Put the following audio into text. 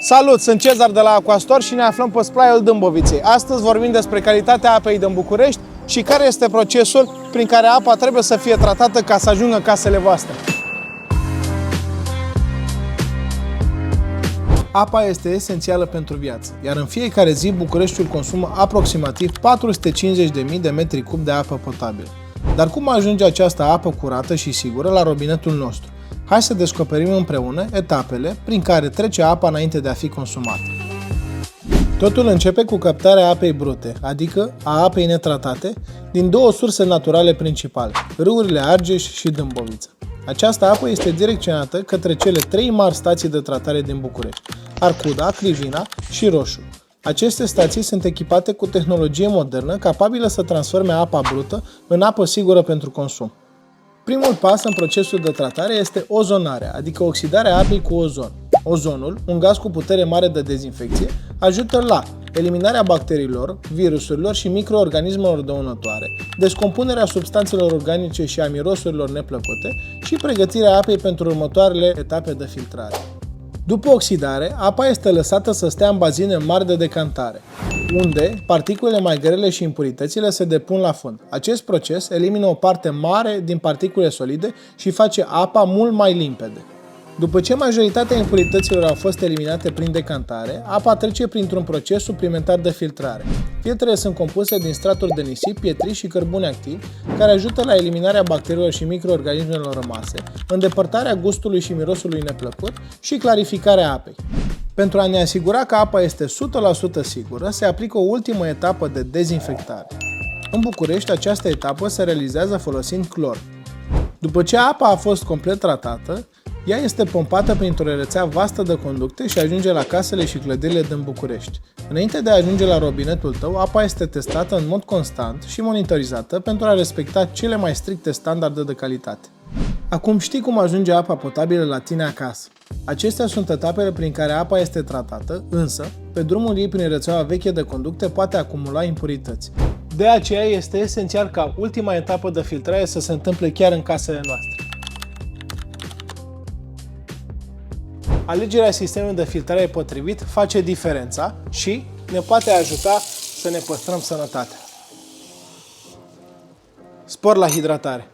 Salut, sunt Cezar de la Aquastor și ne aflăm pe splaiul Dâmboviței. Astăzi vorbim despre calitatea apei din București și care este procesul prin care apa trebuie să fie tratată ca să ajungă în casele voastre. Apa este esențială pentru viață, iar în fiecare zi Bucureștiul consumă aproximativ 450.000 de metri cub de apă potabilă. Dar cum ajunge această apă curată și sigură la robinetul nostru? Hai să descoperim împreună etapele prin care trece apa înainte de a fi consumată. Totul începe cu captarea apei brute, adică a apei netratate, din două surse naturale principale, râurile Argeș și Dâmbovița. Această apă este direcționată către cele trei mari stații de tratare din București, Arcuda, Crivina și Roșu. Aceste stații sunt echipate cu tehnologie modernă capabilă să transforme apa brută în apă sigură pentru consum. Primul pas în procesul de tratare este ozonarea, adică oxidarea apei cu ozon. Ozonul, un gaz cu putere mare de dezinfecție, ajută la eliminarea bacteriilor, virusurilor și microorganismelor dăunătoare, descompunerea substanțelor organice și a mirosurilor neplăcute și pregătirea apei pentru următoarele etape de filtrare. După oxidare, apa este lăsată să stea în bazine mari de decantare, unde particulele mai grele și impuritățile se depun la fund. Acest proces elimină o parte mare din particule solide și face apa mult mai limpede. După ce majoritatea impurităților au fost eliminate prin decantare, apa trece printr-un proces suplimentar de filtrare. Filtrele sunt compuse din straturi de nisip, pietri și cărbuni activi, care ajută la eliminarea bacteriilor și microorganismelor rămase, îndepărtarea gustului și mirosului neplăcut și clarificarea apei. Pentru a ne asigura că apa este 100% sigură, se aplică o ultimă etapă de dezinfectare. În București, această etapă se realizează folosind clor. După ce apa a fost complet tratată, ea este pompată printr-o rețea vastă de conducte și ajunge la casele și clădirile din București. Înainte de a ajunge la robinetul tău, apa este testată în mod constant și monitorizată pentru a respecta cele mai stricte standarde de calitate. Acum știi cum ajunge apa potabilă la tine acasă. Acestea sunt etapele prin care apa este tratată, însă, pe drumul ei prin rețeaua veche de conducte poate acumula impurități. De aceea este esențial ca ultima etapă de filtrare să se întâmple chiar în casele noastre. Alegerea sistemului de filtrare potrivit face diferența și ne poate ajuta să ne păstrăm sănătatea. Spor la hidratare!